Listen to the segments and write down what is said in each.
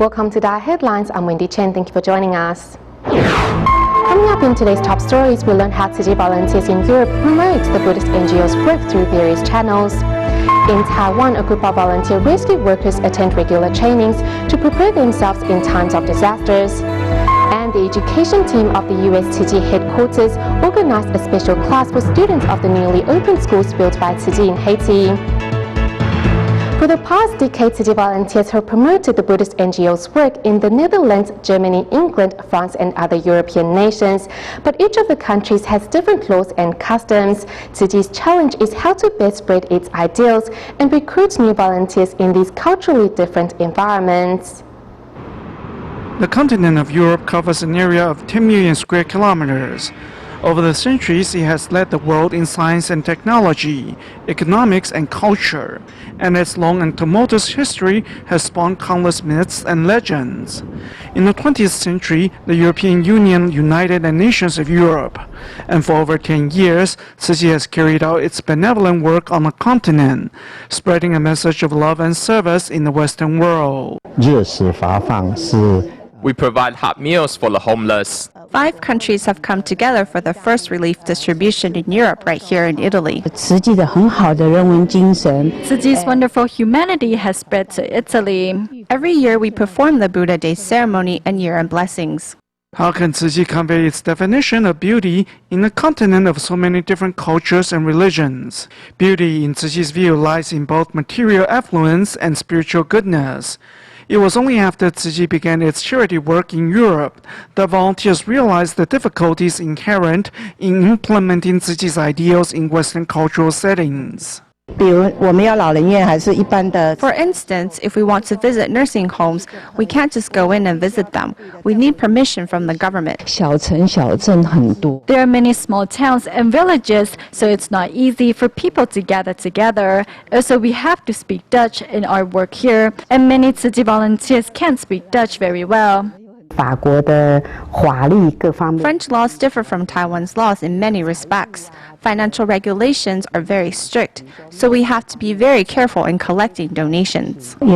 Welcome to DaAi Headlines. I'm Wendy Chen. Thank you for joining us. Coming up in today's top stories, we learn how Tzu Chi volunteers in Europe promote the Buddhist NGO's work through various channels. In Taiwan, a group of volunteer rescue workers attend regular trainings to prepare themselves in times of disasters. And the education team of the US Tzu Chi headquarters organized a special class for students of the newly opened schools built by Tzu Chi in Haiti. For the past decade, Tzu Chi volunteers have promoted the Buddhist NGO's work in the Netherlands, Germany, England, France, and other European nations. But each of the countries has different laws and customs. Tzu Chi's challenge is how to best spread its ideals and recruit new volunteers in these culturally different environments. The continent of Europe covers an area of 10 million square kilometers. Over the centuries, it has led the world in science and technology, economics and culture, and its long and tumultuous history has spawned countless myths and legends. In the 20th century, the European Union united the nations of Europe, and for over 10 years, Tzu Chi has carried out its benevolent work on the continent, spreading a message of love and service in the Western world. We provide hot meals for the homeless. 5 countries have come together for the first relief distribution in Europe, right here in Italy. Tzu Chi's wonderful humanity has spread to Italy. Every year we perform the Buddha Day ceremony and year-end blessings. How can Tzu Chi convey its definition of beauty in a continent of so many different cultures and religions? Beauty, in Tzu Chi's view, lies in both material affluence and spiritual goodness. It was only after Tzu Chi began its charity work in Europe that volunteers realized the difficulties inherent in implementing Tzu Chi's ideals in Western cultural settings. For instance, if we want to visit nursing homes, we can't just go in and visit them. We need permission from the government. There are many small towns and villages, so it's not easy for people to gather together. Also, we have to speak Dutch in our work here, and many Tzu Chi volunteers can't speak Dutch very well. French laws differ from Taiwan's laws in many respects. Financial regulations are very strict, so we have to be very careful in collecting donations. We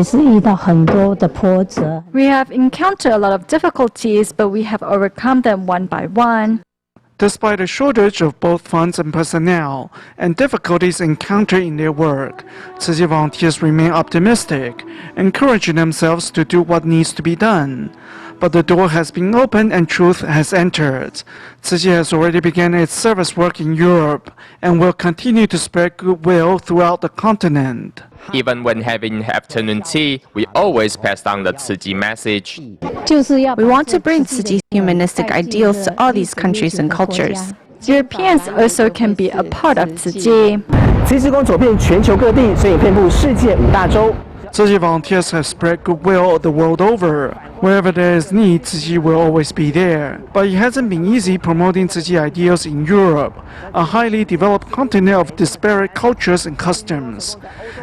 have encountered a lot of difficulties, but we have overcome them one by one. Despite a shortage of both funds and personnel, and difficulties encountered in their work, Tzu Chi volunteers remain optimistic, encouraging themselves to do what needs to be done. But the door has been opened and truth has entered. Tzu Chi has already begun its service work in Europe and will continue to spread goodwill throughout the continent. Even when having afternoon tea, we always pass down the Tzu Chi message. We want to bring Tzu Chi's humanistic ideals to all these countries and cultures. Europeans also can be a part of Tzu Chi. Tzu Chi volunteers have spread goodwill the world over. Wherever there is need, Tzu Chi will always be there. But it hasn't been easy promoting Tzu Chi ideals in Europe, a highly developed continent of disparate cultures and customs.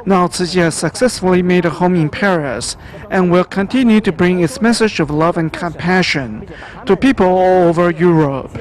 Now Tzu Chi has successfully made a home in Paris and will continue to bring its message of love and compassion to people all over Europe.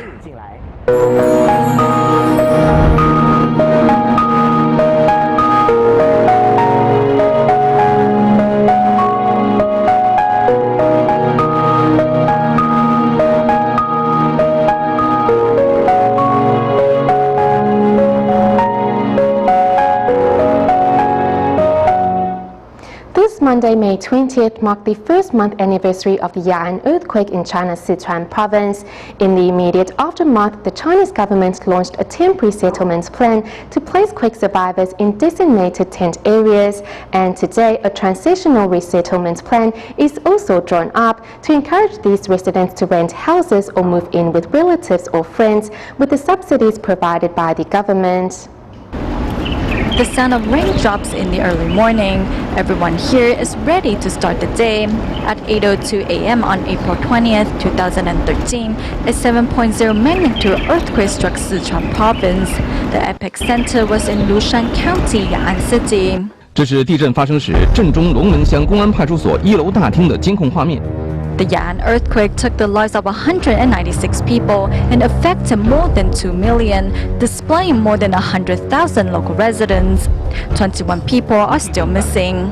Monday, May 20th, marked the first month anniversary of the Ya'an earthquake in China's Sichuan province. In the immediate aftermath, the Chinese government launched a temporary settlement plan to place quake survivors in designated tent areas. And today, a transitional resettlement plan is also drawn up to encourage these residents to rent houses or move in with relatives or friends with the subsidies provided by the government. The sound of raindrops in the early morning. Everyone here is ready to start the day. At 8:02 a.m. on April 20th, 2013, a 7.0 magnitude earthquake struck Sichuan province. The epicenter was in Lushan County, Ya'an City. 这是地震发生时镇中龙门乡公安派出所1楼大厅的监控画面。 The Ya'an earthquake took the lives of 196 people and affected more than 2 million, displacing more than 100,000 local residents. 21 people are still missing.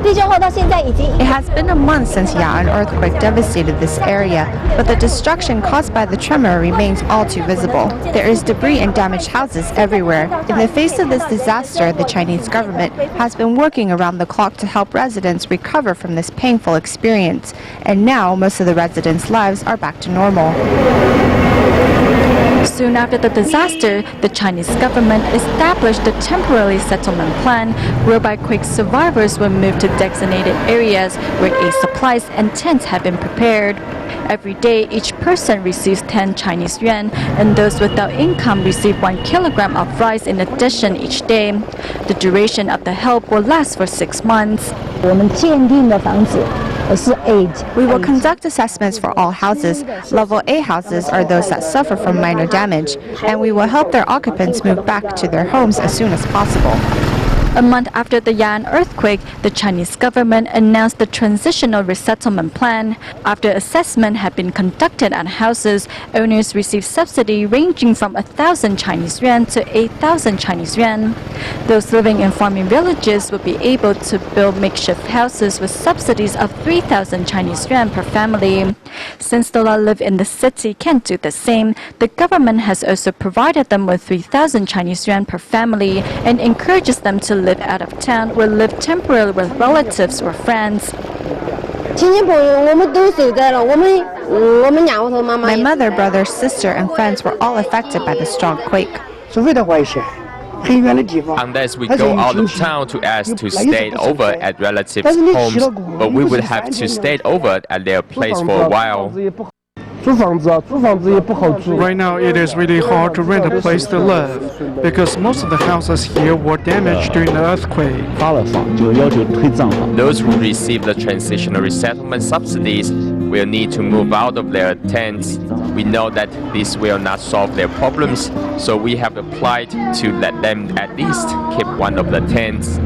It has been a month since an earthquake devastated this area, but the destruction caused by the tremor remains all too visible. There is debris and damaged houses everywhere. In the face of this disaster, the Chinese government has been working around the clock to help residents recover from this painful experience, and now most of the residents' lives are back to normal. Soon after the disaster, the Chinese government established a temporary settlement plan whereby quake survivors were moved to designated areas where aid supplies and tents have been prepared. Every day, each person receives 10 Chinese yuan, and those without income receive 1 kilogram of rice in addition each day. The duration of the help will last for 6 months. We will conduct assessments for all houses. Level A houses are those that suffer from minor damage, and we will help their occupants move back to their homes as soon as possible. A month after the Yan earthquake, the Chinese government announced the transitional resettlement plan. After assessment had been conducted at houses, owners received subsidy ranging from 1,000 Chinese yuan to 8,000 Chinese yuan. Those living in farming villages would be able to build makeshift houses with subsidies of 3,000 Chinese yuan per family. Since those that live in the city can't do the same, the government has also provided them with 3,000 Chinese yuan per family and encourages them to live out of town or live temporarily with relatives or friends. My mother, brother, sister, and friends were all affected by the strong quake. Unless we go out of town to ask to stay over at relatives' homes, but we would have to stay over at their place for a while. Right now, it is really hard to rent a place to live because most of the houses here were damaged during the earthquake. Those who receive the transitional resettlement subsidies will need to move out of their tents. We know that this will not solve their problems, so we have applied to let them at least keep one of the tents.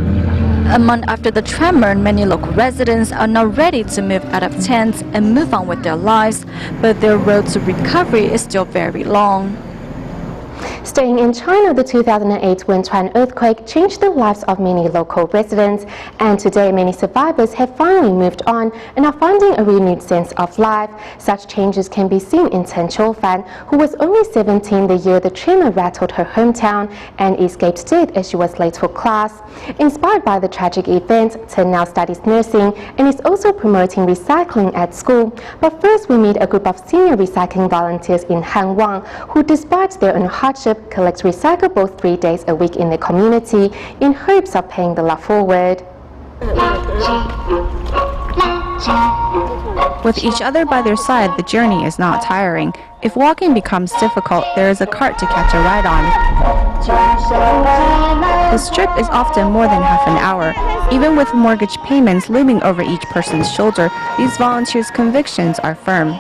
A month after the tremor, many local residents are now ready to move out of tents and move on with their lives, but their road to recovery is still very long. Staying in China, the 2008 Wenchuan earthquake changed the lives of many local residents, and today many survivors have finally moved on and are finding a renewed sense of life. Such changes can be seen in Chen Qiufan, who was only 17 the year the tremor rattled her hometown and escaped death as she was late for class. Inspired by the tragic event, Chen now studies nursing and is also promoting recycling at school. But first, we meet a group of senior recycling volunteers in Hanwang who, despite their own hardship, collect recyclables 3 days a week in the community in hopes of paying the law forward. With each other by their side, the journey is not tiring. If walking becomes difficult, there is a cart to catch a ride on. This trip is often more than half an hour. Even with mortgage payments looming over each person's shoulder, these volunteers' convictions are firm.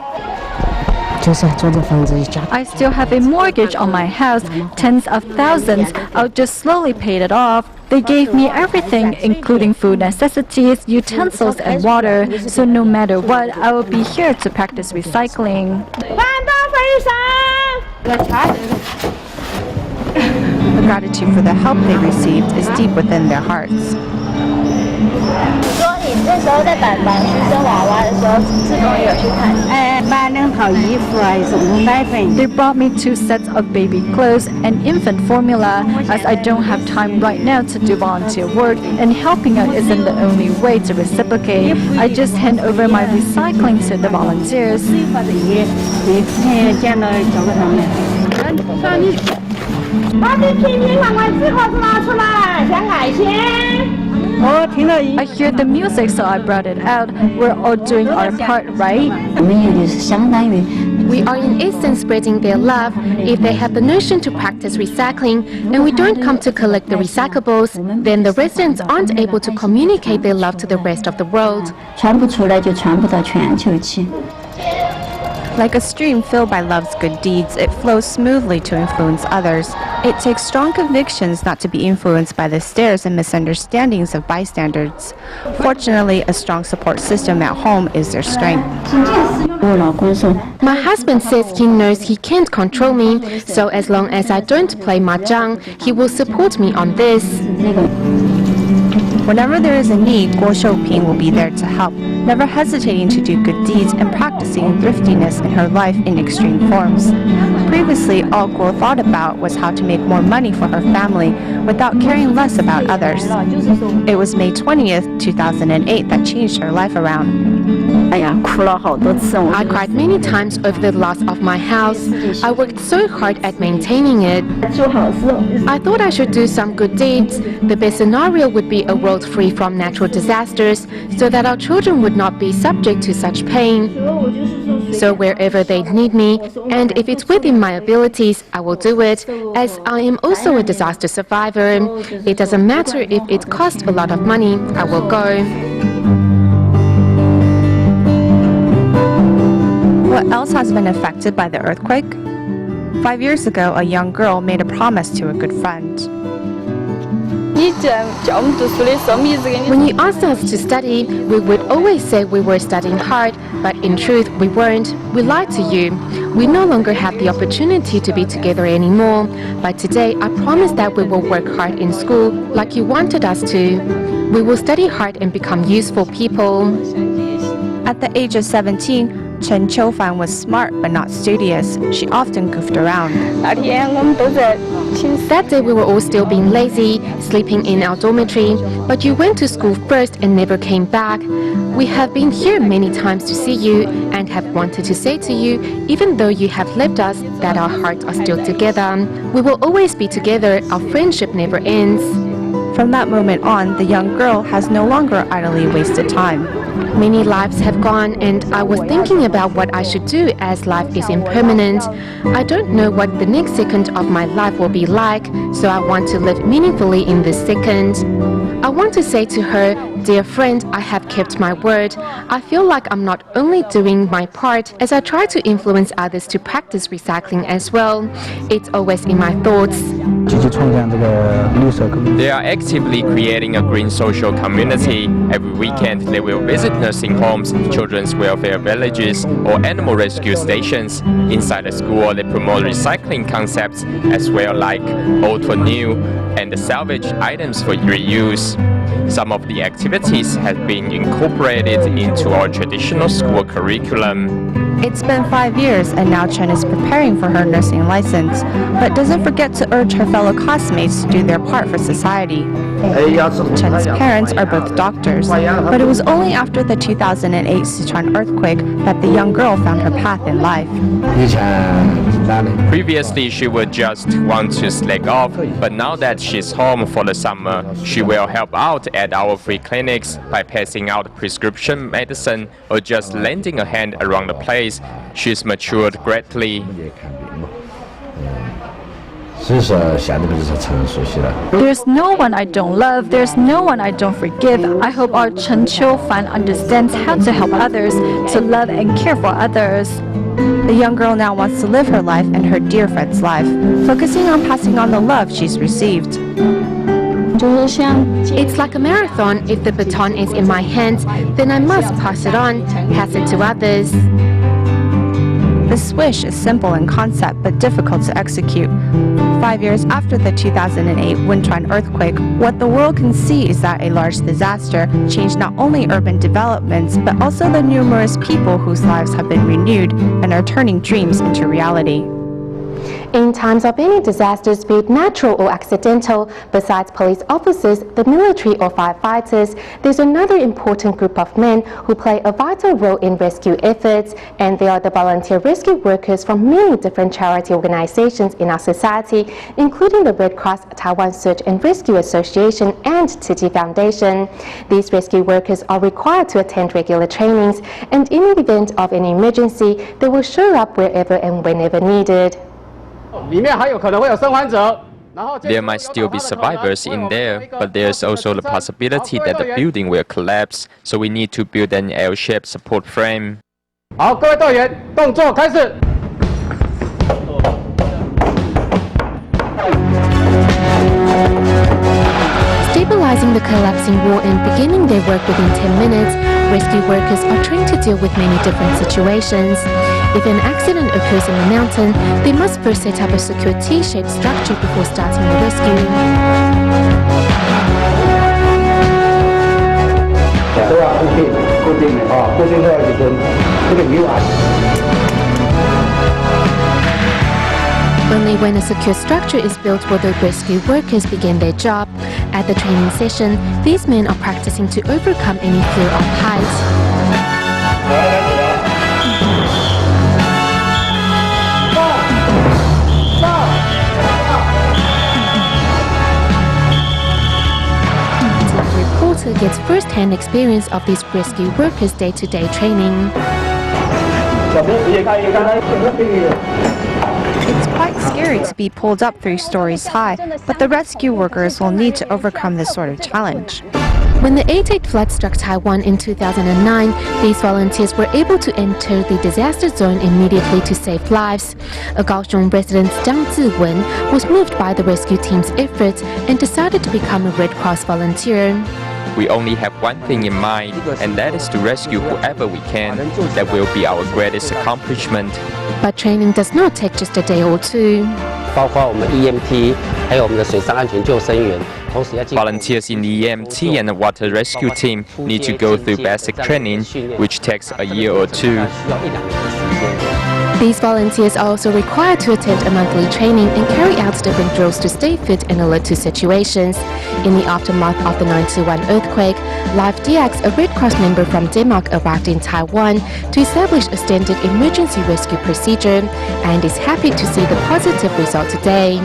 I still have a mortgage on my house, tens of thousands. I'll just slowly pay it off. They gave me everything, including food necessities, utensils, and water. So no matter what, I will be here to practice recycling. The gratitude for the help they received is deep within their hearts. They brought me 2 sets of baby clothes and infant formula. As I don't have time right now to do volunteer work, and helping out isn't the only way to reciprocate, I just hand over my recycling to the volunteers. I hear the music, so I brought it out. We're all doing our part, right? We are in essence spreading their love. If they have the notion to practice recycling and we don't come to collect the recyclables, then the residents aren't able to communicate their love to the rest of the world. Like a stream filled by love's good deeds, it flows smoothly to influence others. It takes strong convictions not to be influenced by the stares and misunderstandings of bystanders. Fortunately, a strong support system at home is their strength. My husband says he knows he can't control me, so as long as I don't play mahjong, he will support me on this. Whenever there is a need, Guo Shouping will be there to help, never hesitating to do good deeds and practicing thriftiness in her life in extreme forms. Previously, all Guo thought about was how to make more money for her family without caring less about others. It was May 20th, 2008 that changed her life around. I cried many times over the loss of my house. I worked so hard at maintaining it. I thought I should do some good deeds. The best scenario would be a world free from natural disasters so that our children would not be subject to such pain. So wherever they need me, and if it's within my abilities, I will do it, as I am also a disaster survivor. It doesn't matter if it costs a lot of money, I will go. What else has been affected by the earthquake? 5 years ago, a young girl made a promise to a good friend. When you asked us to study, we would always say we were studying hard, but in truth, we weren't. We lied to you. We no longer have the opportunity to be together anymore. But today, I promise that we will work hard in school like you wanted us to. We will study hard and become useful people. At the age of 17, Chen Qiufan was smart but not studious. She often goofed around. That day we were all still being lazy, sleeping in our dormitory, but you went to school first and never came back. We have been here many times to see you and have wanted to say to you, even though you have left us, that our hearts are still together. We will always be together, our friendship never ends. From that moment on, the young girl has no longer idly wasted time. Many lives have gone, and I was thinking about what I should do as life is impermanent. I don't know what the next second of my life will be like, so I want to live meaningfully in this second. I want to say to her, dear friend, I have kept my word. I feel like I'm not only doing my part as I try to influence others to practice recycling as well. It's always in my thoughts. They are actively creating a green social community. Every weekend, they will visit nursing homes, children's welfare villages, or animal rescue stations. Inside the school, they promote recycling concepts as well, like old for new and salvage items for reuse. Some of the activities have been incorporated into our traditional school curriculum. It's been 5 years, and now Chen is preparing for her nursing license, but doesn't forget to urge her fellow classmates to do their part for society. Chen's parents are both doctors, but it was only after the 2008 Sichuan earthquake that the young girl found her path in life. Previously, she would just want to slack off, but now that she's home for the summer, she will help out at our free clinics by passing out prescription medicine or just lending a hand around the place. She's matured greatly. There's no one I don't love, there's no one I don't forgive. I hope our Chen Qiufan understands how to help others, to love and care for others. The young girl now wants to live her life and her dear friend's life, focusing on passing on the love she's received. It's like a marathon. If the baton is in my hands, then I must pass it on, pass it to others. This wish is simple in concept but difficult to execute. 5 years after the 2008 Wenchuan earthquake, what the world can see is that a large disaster changed not only urban developments but also the numerous people whose lives have been renewed and are turning dreams into reality. In times of any disasters, be it natural or accidental, besides police officers, the military or firefighters, there's another important group of men who play a vital role in rescue efforts, and they are the volunteer rescue workers from many different charity organizations in our society, including the Red Cross, Taiwan Search and Rescue Association, and Tiji Foundation. These rescue workers are required to attend regular trainings, and in the event of an emergency, they will show up wherever and whenever needed. There might still be survivors in there, but there's also the possibility that the building will collapse, so we need to build an L-shaped support frame. Stabilizing the collapsing wall and beginning their work within 10 minutes, rescue workers are trained to deal with many different situations. If an accident occurs in the mountain, they must first set up a secure T-shaped structure before starting the rescue. Only when a secure structure is built will the rescue workers begin their job. At the training session, these men are practicing to overcome any fear of heights. TV reporter gets first-hand experience of these rescue workers' day-to-day training. It's quite scary to be pulled up 3 stories high, but the rescue workers will need to overcome this sort of challenge. When the 8.8 flood struck Taiwan in 2009, these volunteers were able to enter the disaster zone immediately to save lives. A Kaohsiung resident, Jiang Ziwen, was moved by the rescue team's efforts and decided to become a Red Cross volunteer. We only have one thing in mind, and that is to rescue whoever we can. That will be our greatest accomplishment. But training does not take just a day or two. Volunteers in the EMT and the water rescue team need to go through basic training, which takes a year or 2. These volunteers are also required to attend a monthly training and carry out different drills to stay fit and alert to situations. In the aftermath of the 9/11 earthquake, Live DX, a Red Cross member from Denmark, arrived in Taiwan to establish a standard emergency rescue procedure and is happy to see the positive result today.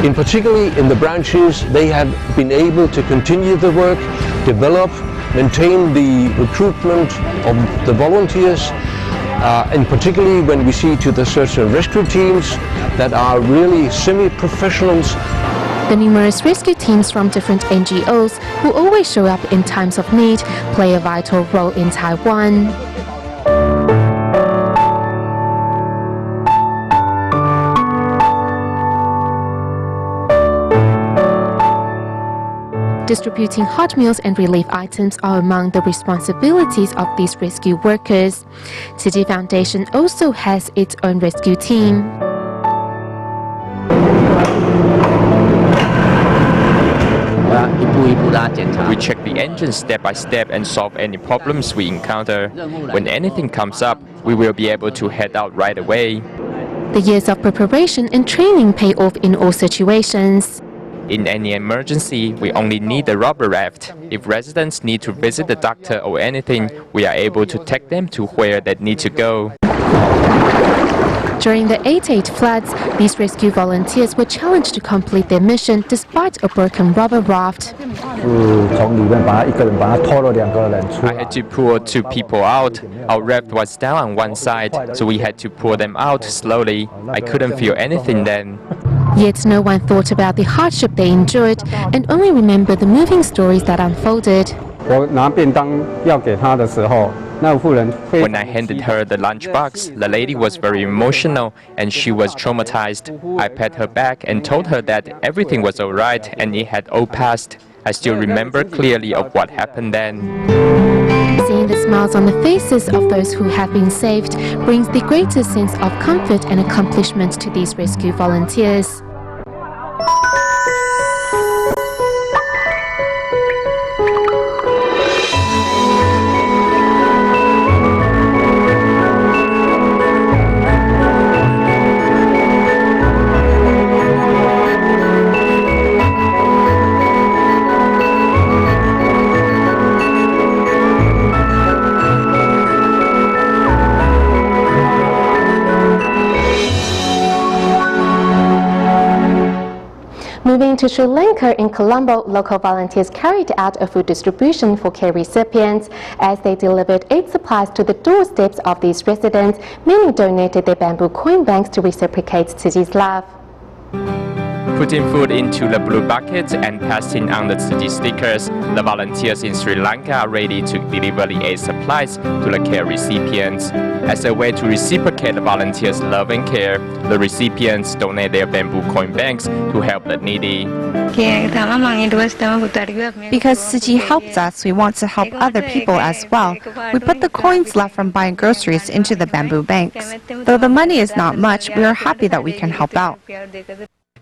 In particularly in the branches, they have been able to continue the work, develop, maintain the recruitment of the volunteers, and particularly when we see to the search and rescue teams that are really semi-professionals. The numerous rescue teams from different NGOs who always show up in times of need play a vital role in Taiwan. Distributing hot meals and relief items are among the responsibilities of these rescue workers. Tzu Chi Foundation also has its own rescue team. We check the engine step by step and solve any problems we encounter. When anything comes up, we will be able to head out right away. The years of preparation and training pay off in all situations. In any emergency, we only need a rubber raft. If residents need to visit the doctor or anything, we are able to take them to where they need to go. During the 8.8 floods, these rescue volunteers were challenged to complete their mission despite a broken rubber raft. I had to pull 2 people out. Our raft was down on one side, so we had to pull them out slowly. I couldn't feel anything then. Yet no one thought about the hardship they endured and only remembered the moving stories that unfolded. When I handed her the lunchbox, the lady was very emotional and she was traumatized. I pat her back and told her that everything was alright and it had all passed. I still remember clearly of what happened then. Seeing the smiles on the faces of those who have been saved brings the greatest sense of comfort and accomplishment to these rescue volunteers. Moving to Sri Lanka, in Colombo, local volunteers carried out a food distribution for care recipients. As they delivered aid supplies to the doorsteps of these residents, many donated their bamboo coin banks to reciprocate Tzu Chi's love. Putting food into the blue buckets and passing on the Tzu Chi stickers, the volunteers in Sri Lanka are ready to deliver the aid supplies to the care recipients. As a way to reciprocate the volunteers' love and care, the recipients donate their bamboo coin banks to help the needy. Because Tzu Chi helps us, we want to help other people as well. We put the coins left from buying groceries into the bamboo banks. Though the money is not much, we are happy that we can help out.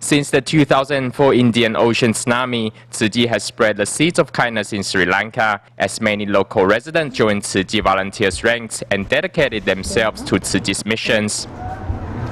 Since the 2004 Indian Ocean tsunami, Tzu Chi has spread the seeds of kindness in Sri Lanka, as many local residents joined Tzu Chi volunteers' ranks and dedicated themselves to Tzu Chi's missions.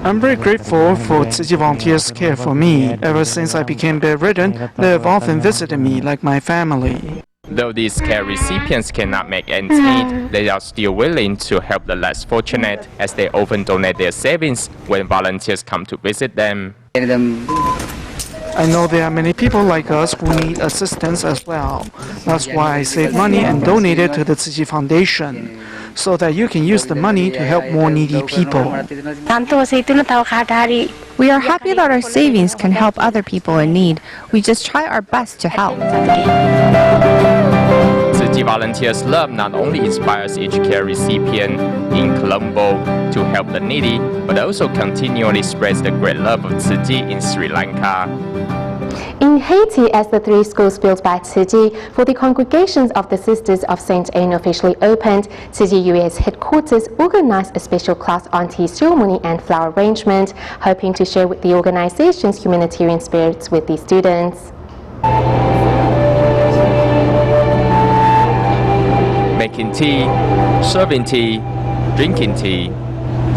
I'm very grateful for Tzu Chi volunteers' care for me. Ever since I became bedridden, they have often visited me like my family. Though these care recipients cannot make ends meet, they are still willing to help the less fortunate, as they often donate their savings when volunteers come to visit them. I know there are many people like us who need assistance as well. That's why I save money and donate it to the Tzu Chi Foundation, so that you can use the money to help more needy people. We are happy that our savings can help other people in need. We just try our best to help. Tzu Chi volunteers' love not only inspires each care recipient in Colombo to help the needy, but also continually spreads the great love of Tzu Chi in Sri Lanka. In Haiti, as the 3 schools built by Tzu Chi for the congregations of the Sisters of St. Anne officially opened, Tzu Chi US headquarters organized a special class on tea ceremony and flower arrangement, hoping to share with the organization's humanitarian spirits with the students. Making tea, serving tea, drinking tea.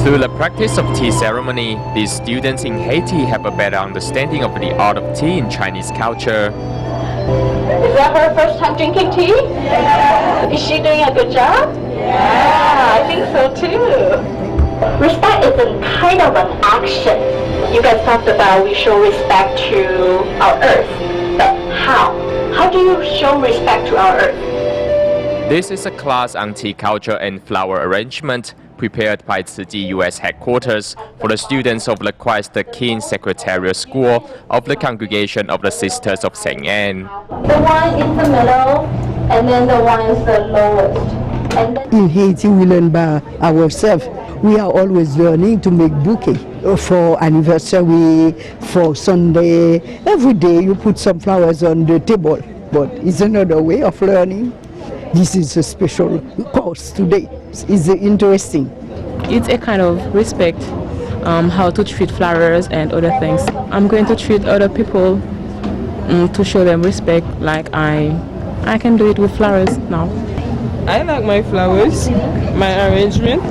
Through the practice of tea ceremony, these students in Haiti have a better understanding of the art of tea in Chinese culture. Is that her first time drinking tea? Yeah. Is she doing a good job? Yeah, I think so too. Respect is a kind of an action. You guys talked about we show respect to our earth, but how? How do you show respect to our earth? This is a class on tea culture and flower arrangement prepared by Tzu Chi US headquarters for the students of the Christ the King Secretarial School of the Congregation of the Sisters of St. Anne. The one in the middle, and then the one is the lowest. And then in Haiti, we learn by ourselves. We are always learning to make bouquet for anniversary, for Sunday. Every day you put some flowers on the table, but it's another way of learning. This is a special course today. It's interesting. It's a kind of respect, how to treat flowers and other things. I'm going to treat other people to show them respect like I can do it with flowers now. I like my flowers, my arrangement.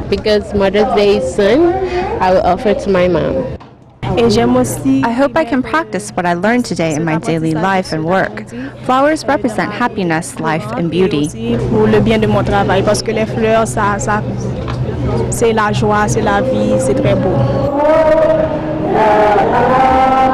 Because Mother's Day is soon, I will offer to my mom. I hope I can practice what I learned today in my daily life and work. Flowers represent happiness, life, and beauty. Pour le bien de mon travail, parce que les fleurs, c'est la joie, c'est la vie, c'est très beau.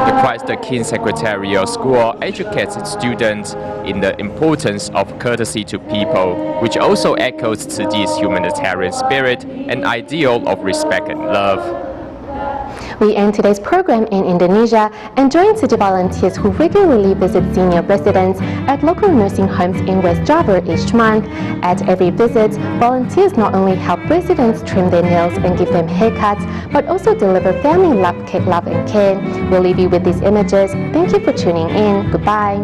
The Christ the King Secretarial School educates its students in the importance of courtesy to people, which also echoes Tzu Chi's humanitarian spirit and ideal of respect and love. We end today's program in Indonesia and join Tzu Chi volunteers who regularly visit senior residents at local nursing homes in West Java each month. At every visit, volunteers not only help residents trim their nails and give them haircuts, but also deliver family love and care. We'll leave you with these images. Thank you for tuning in. Goodbye.